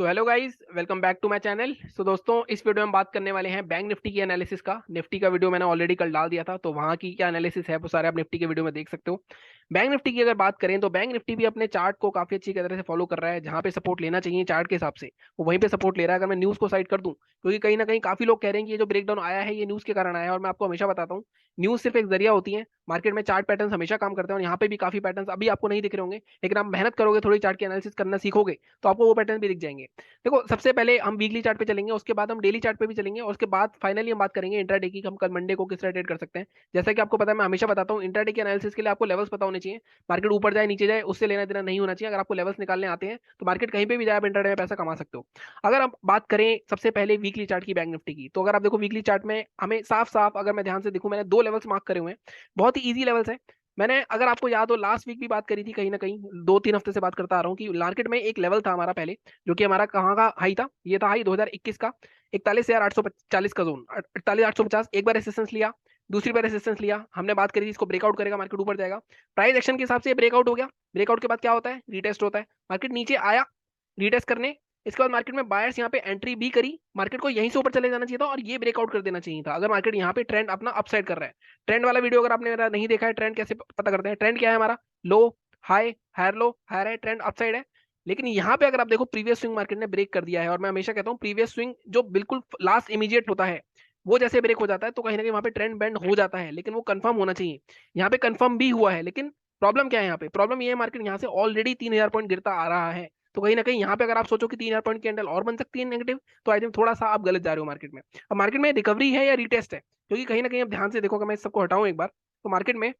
So hello guys, welcome back to my channel. So दोस्तों, इस video में हम बात करने वाले हैं बैंक निफ्टी की एनालिसिस का। निफ्टी का वीडियो मैंने ऑलरेडी कल डाल दिया था, तो वहां की क्या एनालिसिस है वो सारे आप निफ्टी के वीडियो में देख सकते हो। बैंक निफ्टी की अगर बात करें तो बैंक निफ्टी भी अपने चार्ट को काफी अच्छी तरह से फॉलो कर रहा है। जहां पे सपोर्ट लेना चाहिए चार्ट के हिसाब से वो वहीं पे सपोर्ट ले रहा है। अगर मैं न्यूज को साइड कर दूं, क्योंकि कहीं ना कहीं काफी लोग कह रहे हैं कि ये जो ब्रेकडाउन आया है ये न्यूज के कारण आया है, और मैं आपको हमेशा बताता हूँ न्यूज सिर्फ एक जरिया होती है। मार्केट में चार्ट पैटर्न हमेशा काम करते हैं, और यहाँ पे भी काफी पैटर्न अभी आपको नहीं दिख रहे होंगे, लेकिन आप मेहनत करोगे, थोड़ी चार्ट की एनालिसिस करना सीखोगे, तो आपको वो पैटर्न भी दिख जाएंगे। देखो, सबसे पहले हम वीकली चार्ट पे चलेंगे, उसके बाद हम डेली चार्ट पे भी चलेंगे, और उसके बाद फाइनली हम बात करेंगे इंट्राडे की, हम कल मंडे को किस तरह ट्रेड कर सकते हैं। जैसा कि आपको पता है, मैं हमेशा बताता हूँ इंट्राडे की एनालिसिस के लिए आपको लेवल्स पता होने चाहिए। मार्केट ऊपर जाए नीचे जाए उससे लेना देना नहीं होना चाहिए। अगर आपको लेवल्स निकालने आते हैं तो मार्केट कहीं पे भी जाए आप इंट्राडे में पैसा कमा सकते हो। अगर आप बात करें सबसे पहले वीकली चार्ट की बैंक निफ्टी की, तो अगर आप देखो वीकली चार्ट में हमें साफ साफ, अगर मैं ध्यान से देखूं, मैंने दो लेवल्स मार्क करे हुए हैं। बहुत ही ईजी लेवल्स है। मैंने, अगर आपको याद हो, लास्ट वीक भी बात करी थी, कहीं ना कहीं 2-3 हफ्ते से बात करता आ रहा हूँ कि मार्केट में एक लेवल था हमारा पहले, जो कि हमारा कहाँ का हाई था। ये था हाई 2021 का, 41,840 का जोन, 41,850। एक बार रेसिस्टेंस लिया, दूसरी बार रेसिस्टेंस लिया, हमने बात करी थी इसको ब्रेकआउट करेगा, मार्केट ऊपर जाएगा। प्राइस एक्शन के हिसाब से ब्रेकआउट हो गया। ब्रेकआउट के बाद क्या होता है, रीटेस्ट होता है। मार्केट नीचे आया रीटेस्ट करने, इसके बाद मार्केट में बायर्स यहाँ पे एंट्री भी करी। मार्केट को यहीं से ऊपर चले जाना चाहिए था और ये ब्रेकआउट कर देना चाहिए था, अगर मार्केट यहाँ पे ट्रेंड अपना अपसाइड कर रहा है। ट्रेंड वाला वीडियो अगर आपने मेरा नहीं देखा है, ट्रेंड कैसे पता करते हैं, ट्रेंड क्या है हमारा, लो हाई, हायर लो, हायर है, ट्रेंड अपसाइड है। लेकिन यहाँ पे अगर आप देखो, प्रीवियस स्विंग मार्केट ने ब्रेक कर दिया है, और मैं हमेशा कहता हूँ प्रीवियस स्विंग जो बिल्कुल लास्ट इमीडिएट होता है, वो जैसे ब्रेक हो जाता है तो कहीं ना कहीं वहां पे ट्रेंड बेंड हो जाता है, लेकिन वो कंफर्म होना चाहिए। यहाँ पे कंफर्म भी हुआ है, लेकिन प्रॉब्लम क्या है यहाँ पे, प्रॉब्लम ये है मार्केट यहाँ से ऑलरेडी 3,000 पॉइंट गिरता आ रहा है। तो कहीं ना कहीं यहाँ पे अगर आप सोचो कि 3,000 पॉइंट कैंडल और बन सकती है नेगेटिव, तो आई थिंक थोड़ा सा आप गलत जा रहे हो मार्केट में। अब मार्केट में रिकवरी है या रिटेस्ट है, क्योंकि कहीं ना कहीं आप ध्यान से देखो, अगर मैं इस सबको हटाऊं एक बार, तो मार्केट में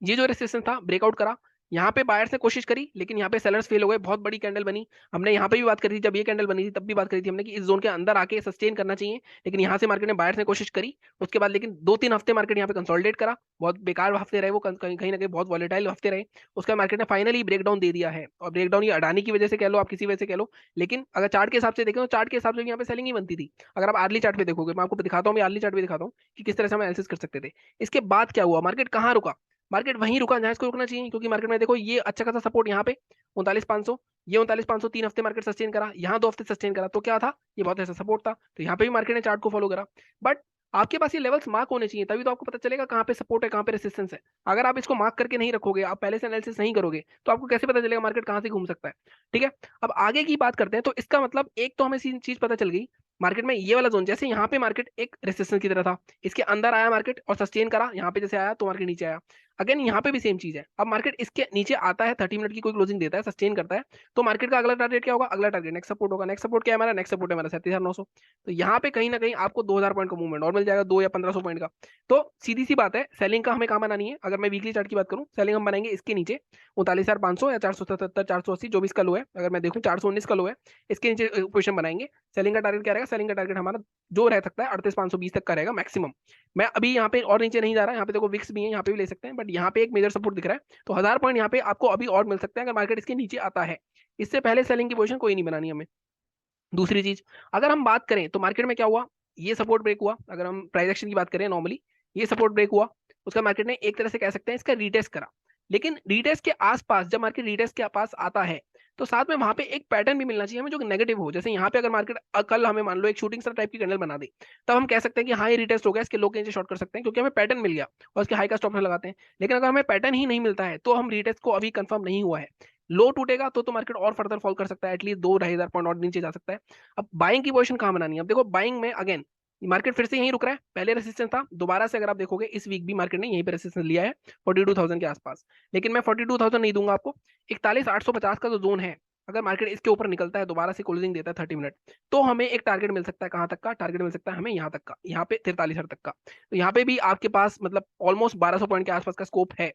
ये जो रेसिस्टेंस था ब्रेकआउट करा। यहाँ पे बायर्स ने कोशिश करी, लेकिन यहाँ पे सेलर्स फेल हो गए, बहुत बड़ी कैंडल बनी। हमने यहाँ पे भी बात करी थी, जब ये कैंडल बनी थी तब भी बात करी थी हमने कि इस जोन के अंदर आके सस्टेन करना चाहिए, लेकिन यहाँ से मार्केट ने, बायर्स ने कोशिश करी। उसके बाद लेकिन 2-3 हफ्ते मार्केट यहाँ पे कंसोलिडेट करा। बहुत बेकार हफ्ते रहे वो, कहीं ना कहीं बहुत वॉलेटाइल हफ्ते रहे। उसके बाद मार्केट ने फाइनली ब्रेकडाउन दे दिया है, और ब्रेकडाउन ये अडानी की वजह से कह लो, आप किसी वजह से कह लो, लेकिन अगर चार्ट के हिसाब से देखें तो चार्ट के हिसाब से यहाँ पे सेलिंग ही बनती थी। अगर आप आर्ली चार्ट पे देखोगे, मैं आपको दिखाता हूँ, मैं आर्ली चार्ट भी दिखाता हूँ कि किस तरह से हम एनालिसिस कर सकते थे। इसके बाद क्या हुआ, मार्केट कहाँ रुका, मार्केट वहीं रुका जहां इसको रुकना चाहिए, क्योंकि मार्केट में देखो ये अच्छा खासा सपोर्ट यहाँ पे 39,500, ये 39,500 3 हफ्ते मार्केट सस्टेन करा, यहाँ 2 हफ्ते सस्टेन करा, तो क्या था, ये बहुत ऐसा सपोर्ट था। तो यहाँ पे भी मार्केट ने चार्ट को फॉलो करा। बट आपके पास ये लेवल्स मार्क होने चाहिए, तभी तो आपको पता चलेगा कहाँ पे सपोर्ट है, कहाँ पे रेसिस्टेंस है। अगर आप इसको मार्क करके नहीं रखोगे, आप पहले से एनालिसिस नहीं करोगे, तो आपको कैसे पता चलेगा मार्केट कहाँ से घूम सकता है। ठीक है, अब आगे की बात करते हैं। तो इसका मतलब एक तो हमें चीज पता चल गई, मार्केट में ये वाला जोन, जैसे यहाँ पे मार्केट एक रेसिस्टेंस की तरह था, इसके अंदर आया मार्केट और सस्टेन करा, यहाँ पे जैसे आया तो मार्केट नीचे आया। अगेन यहाँ पे भी सेम चीज है, अब मार्केट इसके नीचे आता है, 30 मिनट की कोई क्लोजिंग देता है, सस्टेन करता है, तो मार्केट का अगला टारगेट क्या होगा, अगला टारगेट नेक्स्ट सपोर्ट होगा। नेक्स्ट सपोर्ट क्या है हमारा, नेक्स्ट सपोर्ट है हमारा 37,900। तो यहाँ पे कहीं ना कहीं आपको 2,000 पॉइंट का मूवमेंट और मिल जाएगा, 2 या 1,500 पॉइंट का। तो सीधी सी बात है, सेलिंग का हमें कहाँ बनानी है, अगर मैं वीकली चार्ट की बात करूँ, सेलिंग हम बनाएंगे इसके नीचे 39,500 या 477, 480 जो भी इसका लो है। अगर मैं देखूँ 419 का लो है, इसके नीचे पोजिशन बनाएंगे। सेलिंग का टारगेट क्या रहेगा, सेलिंग का टारगेट हमारा जो रह सकता है 38,520 तक का रहेगा मैक्सिमम। मैं अभी यहाँ पे और नीचे नहीं जा रहा, यहाँ पे देखो विक्स भी है, यहाँ पे भी ले सकते हैं, बट यहाँ पे एक मेजर सपोर्ट दिख रहा है, तो 1,000 पॉइंट यहाँ पे आपको अभी और मिल सकते हैं अगर मार्केट इसके नीचे आता है। इससे पहले सेलिंग की पोजीशन कोई नहीं बनानी हमें। दूसरी चीज, अगर हम बात करें तो मार्केट में क्या हुआ, ये सपोर्ट ब्रेक हुआ, अगर हम प्राइस एक्शन की बात करें नॉर्मली, ये सपोर्ट ब्रेक हुआ, उसका मार्केट ने एक तरह से कह सकते हैं इसका रीटेस्ट करा। लेकिन रीटेस्ट के आसपास, जब मार्केट रीटेस्ट के पास आता है, तो साथ में वहां पे एक पैटर्न भी मिलना चाहिए हमें जो नेगेटिव हो। जैसे यहाँ पे अगर मार्केट कल हमें मान लो एक शूटिंग स्टार टाइप की कैंडल बना दे, तब हम कह सकते हैं कि हाँ ये रिटेस्ट हो गया, इसके लो के नीचे शॉर्ट कर सकते हैं, क्योंकि हमें पैटर्न मिल गया और उसके हाई का स्टॉप लगाते हैं। लेकिन अगर हमें पैटर्न ही नहीं मिलता है, तो हम रिटेस्ट को अभी कंफर्म नहीं हुआ है, लो टूटेगा तो मार्केट और फर्दर फॉल कर सकता है, एटलीस्ट 2-2,500 पॉइंट और नीचे जा सकता है। अब बाइंग की पोजीशन कहां बनानी है, अब देखो बाइंग में अगेन मार्केट फिर से यहीं रुक रहा है, पहले रेसिस्टेंस था, दोबारा से अगर आप देखोगे इस वीक भी मार्केट ने यहीं पे रेसिस्टेंस लिया है 42,000 के आसपास। लेकिन मैं 42,000 नहीं दूंगा आपको, 41,850 का जो जोन है, अगर मार्केट इसके ऊपर निकलता है, दोबारा से क्लोजिंग देता है 30 मिनट, तो हमें एक टारगेट मिल सकता है, कहां तक का टारगेट मिल सकता है हमें, यहाँ तक का, यहाँ पे 43,000 तक का। तो यहाँ पे भी आपके पास मतलब ऑलमोस्ट 1,200 पॉइंट के आसपास का स्कोप है।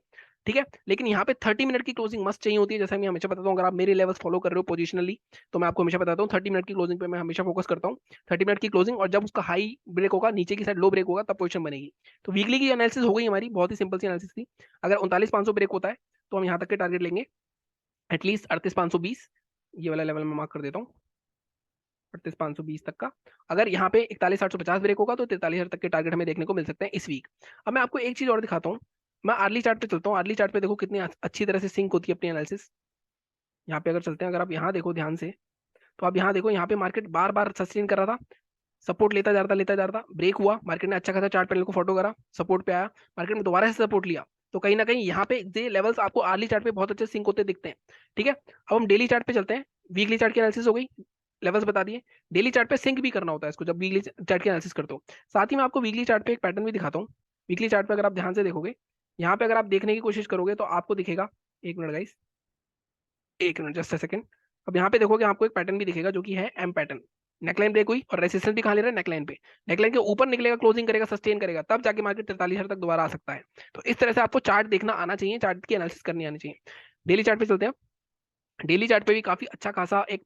ठीक है, लेकिन यहाँ पे 30 मिनट की क्लोजिंग मस्ट चाहिए होती है, जैसा मैं हमेशा बताता हूँ, अगर आप मेरे लेवल्स फॉलो कर रहे हो पोजिशनली, तो मैं आपको हमेशा बताता हूँ 30 मिनट की क्लोजिंग पे मैं हमेशा फोकस करता हूँ। 30 मिनट की क्लोजिंग, और जब उसका हाई ब्रेक होगा, नीचे की साइड लो ब्रेक होगा, तब पोजिशन बनेगी। तो वीकली की एनालिसिस हो गई हमारी, बहुत ही सिंपल सी एनालिसिस थी। अगर 39,500 ब्रेक होता है, तो हम यहाँ तक के टारगेट लेंगे, एटलीस्ट 38,520, ये वाला लेवल मैं मार्क कर देता हूँ, 38,520 तक का। अगर यहाँ पे 41,850 ब्रेक होगा, तो 43,000 तक के टारगेट हमें देखने को मिल सकते हैं इस वीक। अब मैं आपको एक चीज और दिखाता हूँ, मैं अर्ली चार्ट पे चलता हूँ। अर्ली चार्ट पे देखो कितनी अच्छी तरह से सिंक होती है अपनी एनालिसिस। यहाँ पे अगर चलते हैं, अगर आप यहाँ देखो ध्यान से, तो आप यहाँ देखो, यहाँ पे मार्केट बार बार सस्टेन कर रहा था, सपोर्ट लेता जा रहा था, ब्रेक हुआ, मार्केट ने अच्छा खासा चार्ट पैनल को फोटो करा, सपोर्ट पे आया, मार्केट में दोबारा से सपोर्ट लिया। तो कहीं ना कहीं यहाँ पे ये लेवल्स आपको अर्ली चार्ट पे बहुत अच्छे सिंक होते दिखते हैं। ठीक है, अब हम डेली चार्ट पे चलते हैं। वीकली चार्ट की एनालिसिस हो गई, लेवल्स बता दिए। डेली चार्ट पे सिंक भी करना होता है इसको जब वीकली चार्ट की एनालिसिस करते हो। साथ ही मैं आपको वीकली चार्ट पे एक पैटर्न भी दिखाता हूँ। वीकली चार्ट पे अगर आप ध्यान से देखोगे, यहाँ पे अगर आप देखने की कोशिश करोगे तो आपको दिखेगा, एक मिनट गाइस, एक मिनट जस्ट अ सेकंड। अब यहाँ पे देखोगे आपको एक पैटर्न भी दिखेगा जो कि है एम पैटर्न। नेकलाइन ब्रेक हुई और रेसिस्टेंस भी कहाँ ले रहा है, नेकलाइन पे। नेकलाइन के ऊपर निकलेगा, क्लोजिंग करेगा, सस्टेन करेगा, तब जाके मार्केट 43,000 तक दोबारा आ सकता है। तो इस तरह से आपको चार्ट देखना आना चाहिए, चार्ट की एनालिसिस करनी आनी चाहिए। डेली चार्ट पे चलते हैं। डेली चार्ट पे भी काफी अच्छा खासा एक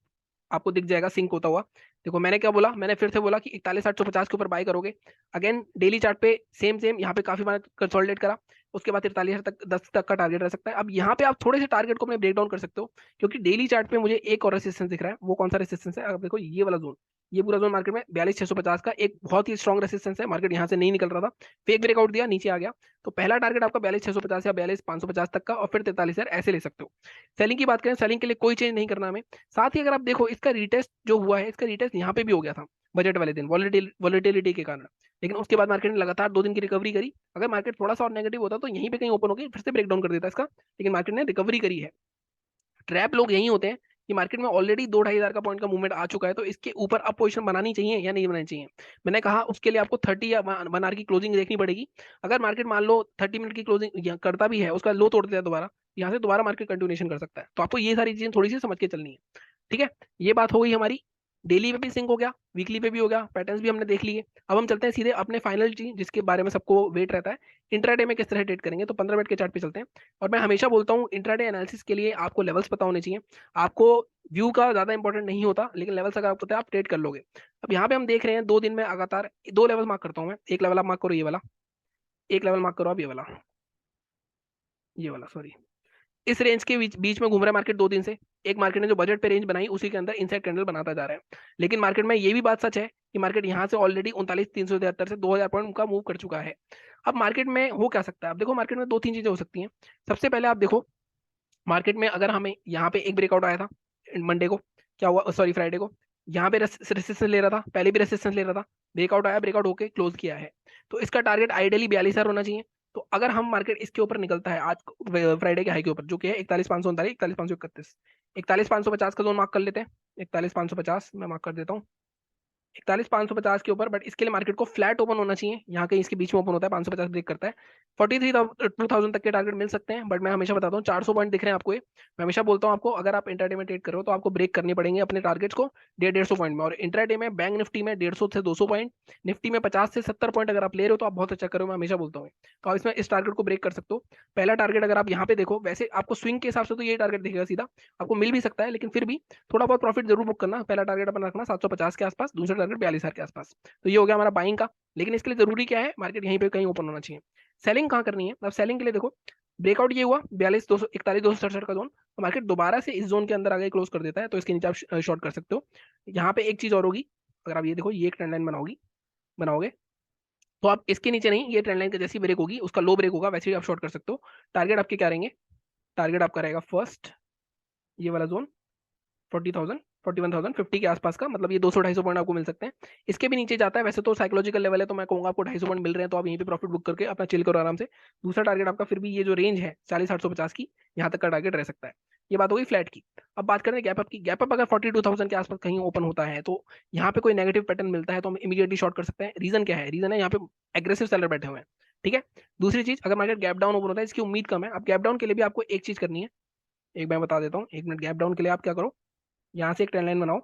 आपको दिख जाएगा सिंक होता हुआ। देखो मैंने क्या बोला, मैंने फिर से बोला कि 41,850 के ऊपर बाय करोगे। अगेन डेली चार्ट पे सेम सेम यहाँ पे काफी बार कंसोलिडेट करा, उसके बाद 43,000 तक 10 तक का टारगेट रह सकता है। अब यहाँ पे आप थोड़े से टारगेट को अपने ब्रेक डाउन कर सकते हो, क्योंकि डेली चार्ट पे मुझे एक और रेसिस्टेंस दिख रहा है। वो कौन सा रेसिस्टेंस है, अब देखो ये वाला जोन, ये पूरा जोन मार्केट में 42,650 का एक बहुत ही स्ट्रॉन्ग रेसिस्टेंस है। मार्केट यहाँ से नहीं निकल रहा था, फेक ब्रेकआउट दिया, नीचे आ गया। तो पहला टारगेट आपका 42,650 या 42,550 तक का, और फिर 43,000 ऐसे ले सकते हो। सेलिंग की बात करें, सेलिंग के लिए कोई चेंज नहीं करना हमें। साथ ही अगर आप देखो, इसका रिटेस्ट जो हुआ है, इसका रिटेस्ट यहाँ पे भी हो गया था बजट वाले दिन, वॉलेटिलिटी के कारण। लेकिन उसके बाद मार्केट ने लगातार 2 दिन की रिकवरी करी। अगर मार्केट थोड़ा सा और नेगेटिव होता तो यहीं पे कहीं ओपन होकर फिर से ब्रेकडाउन कर देता इसका, लेकिन मार्केट ने रिकवरी करी है। ट्रैप लोग यही होते हैं कि मार्केट में ऑलरेडी 2-2.5 हज़ार का पॉइंट का मूवमेंट आ चुका है, तो इसके ऊपर अब पोजीशन बनानी चाहिए या नहीं बनानी चाहिए। मैंने कहा उसके लिए आपको 30 या 1 आवर की क्लोजिंग देखनी पड़ेगी। अगर मार्केट मान लो 30 मिनट की क्लोजिंग करता भी है, उसका लो तोड़ देता है दोबारा, यहाँ से दोबारा मार्केट कंटिन्यूएशन कर सकता है। तो आपको ये सारी चीजें थोड़ी सी समझ के चलनी है। ठीक है, ये बात हो गई हमारी। डेली पे भी सिंक हो गया, वीकली पे भी हो गया, पैटर्न्स भी हमने देख लिए। अब हम चलते हैं सीधे अपने फाइनल चीज जिसके बारे में सबको वेट रहता है, इंट्राडे में किस तरह ट्रेड करेंगे। तो 15 मिनट के चार्ट पे चलते हैं। और मैं हमेशा बोलता हूँ इंट्राडे एनालिसिस के लिए आपको लेवल्स पता होने चाहिए। आपको व्यू का ज्यादा इंपॉर्टेंट नहीं होता, लेकिन लेवल्स अगर आपको पता है आप ट्रेड कर लोगे। अब यहाँ पे हम देख रहे हैं 2 दिन में लगातार 2 लेवल मार्क करता हूँ मैं। एक लेवल आप मार्क करो ये वाला, एक लेवल मार्क करो आप ये वाला, ये वाला सॉरी। इस रेंज के बीच बीच में घूम रहा है मार्केट 2 दिन से। एक मार्केट ने जो बजट पे रेंज बनाई उसी के अंदर इनसाइड कैंडल बनाता जा रहा है। लेकिन मार्केट में ये भी बात सच है कि मार्केट यहाँ से ऑलरेडी 39,373 से 2,000 पॉइंट का मूव कर चुका है। अब मार्केट में हो क्या सकता है, अब देखो मार्केट में 2-3 चीजें हो सकती हैं। सबसे पहले आप देखो, मार्केट में अगर हमें यहाँ पे एक ब्रेकआउट आया था मंडे को, क्या हुआ, सॉरी फ्राइडे को, यहाँ पे रेसिस्टेंस ले रहा था, पहले भी रेसिस्टेंस ले रहा था, ब्रेकआउट आया, ब्रेकआउट होके क्लोज किया है। तो इसका टारगेट आइडियली 42,000 होना चाहिए। तो अगर हम मार्केट इसके ऊपर निकलता है आज फ्राइडे के हाई के ऊपर, जो कि है 41,539, 41,531, 41,550 का जोन मार्क कर लेते हैं। 41,550 मैं मार्क कर देता हूँ, 41,550 के ऊपर। बट इसके लिए मार्केट को फ्लैट ओपन होना चाहिए, यहाँ कहीं इसके बीच में ओपन होता है, 550 ब्रेक करता है, 43,000 तक के टारगेट मिल सकते हैं। बट मैं हमेशा बताता हूँ 400 पॉइंट दिख रहे हैं आपको ये, मैं हमेशा बोलता हूँ आपको अगर आप इंट्राडे में ट्रेड करो तो आपको ब्रेक करने पड़ेंगे अपने टारगेट्स को 150 पॉइंट में। और इंट्राडे में बैंक निफ्टी में 150 से 200 पॉइंट, निफ्टी में 50 से 70 पॉइंट अगर आप ले रहे हो तो आप बहुत अच्छा करो, मैं हमेशा बोलता हूँ। तो आप इसमें इस टारगेट को ब्रेक कर सकते हो। पहला टारगेट अगर आप यहाँ पे देखो, वैसे आपको स्विंग के हिसाब से तो ये टारगेट दिखेगा सीधा, आपको मिल भी सकता है, लेकिन फिर भी थोड़ा बहुत प्रॉफिट जरूर बुक करना। पहला टारगेट अपना रखना 750 के आसपास, दूसरा टारगेट 42,000 के आसपास। तो ये हो गया हमारा बाइंग का। लेकिन इसके लिए जरूरी क्या है, मार्केट यहीं पे कहीं ओपन होना चाहिए। सेलिंग कहाँ करनी है, अब सेलिंग के लिए देखो, ब्रेकआउट ये हुआ 42,241,267 का जोन, तो मार्केट दोबारा से इस जोन के अंदर आगे क्लोज कर देता है, तो इसके नीचे आप शॉर्ट कर सकते हो। यहाँ पे एक चीज और होगी, अगर आप ये देखो, ये एक ट्रेंड लाइन बनाओगे तो आप इसके नीचे नहीं, ये ट्रेंड लाइन का जैसी ब्रेक होगी उसका लो ब्रेक होगा, वैसे ही आप शॉर्ट कर सकते हो। टारगेट आपके क्या रहेंगे, टारगेट आपका रहेगा फर्स्ट ये वाला जोन 40,000, 41,050 के आसपास का, मतलब ये 200-250 पॉइंट आपको मिल सकते हैं। इसके भी नीचे जाता है वैसे तो साइकोलॉजिकल लेवल है, तो मैं कहूंगा आपको 250 पॉइंट मिल रहे हैं तो आप यहीं पे प्रॉफिट बुक करके अपना चिल करो आराम से। दूसरा टारगेट आपका फिर भी ये जो रेंज है 40,850 की, यहाँ तक का टारगेट रह सकता है। ये बात होगी फ्लैट की। अब बात करें गैप अप की। गैप अप अगर 42,000 के आसपास कहीं ओपन होता है तो यहाँ पे कोई नेगेटिव पैटर्न मिलता है तो हम इमीडिएटली शॉर्ट कर सकते हैं। रीजन क्या है, रीजन है यहाँ पे एग्रेसिव सेलर बैठे हुए हैं। ठीक है, दूसरी चीज, अगर मार्केट गैप डाउन ओपन होता है, इसकी उम्मीद कम है। अब गैप डाउन के लिए भी आपको एक चीज करनी है, एक मैं बता देता हूँ, 1 मिनट। गैप डाउन के लिए आप क्या करो, यहाँ से एक ट्रेंड लाइन बनाओ।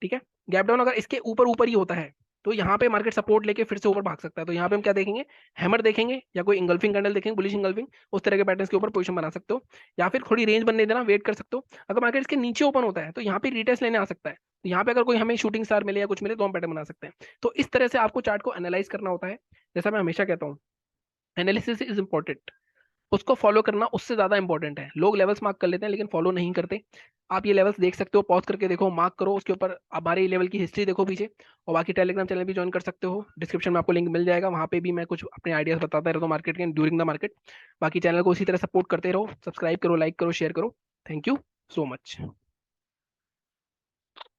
ठीक है, गैप डाउन अगर इसके ऊपर ऊपर ही होता है तो यहाँ पे मार्केट सपोर्ट लेके फिर से ऊपर भाग सकता है। तो यहाँ पे हम क्या देखेंगे, हैमर देखेंगे या कोई इंगल्फिंग कैंडल देखेंगे, बुलिश इंगल्फिंग, उस तरह के पैटर्न्स के ऊपर पोजीशन बना सकते हो। या फिर थोड़ी रेंज बनने देना, वेट कर सकते हो। अगर मार्केट इसके नीचे ओपन होता है तो यहाँ पे रिटेस्ट लेने आ सकता है। तो यहाँ पे अगर कोई हमें शूटिंग स्टार मिले या कुछ मिले तो हम पैटर्न बना सकते हैं। तो इस तरह से आपको चार्ट को एनालाइज करना होता है। जैसा मैं हमेशा कहता हूँ, एनालिसिस इज इंपॉर्टेंट, उसको फॉलो करना उससे ज्यादा इंपॉर्टेंट है। लोग लेवल्स मार्क कर लेते हैं लेकिन फॉलो नहीं करते। आप ये लेवल्स देख सकते हो, पॉज करके देखो, मार्क करो, उसके ऊपर हमारे लेवल की हिस्ट्री देखो पीछे। और बाकी टेलीग्राम चैनल भी ज्वाइन कर सकते हो, डिस्क्रिप्शन में आपको लिंक मिल जाएगा, वहाँ पे भी मैं कुछ अपने आइडियाज बताता रहता हूँ मार्केट के ड्यूरिंग द मार्केट। बाकी चैनल को उसी तरह सपोर्ट करते रहो, सब्सक्राइब करो, लाइक करो, शेयर करो। Thank you so much.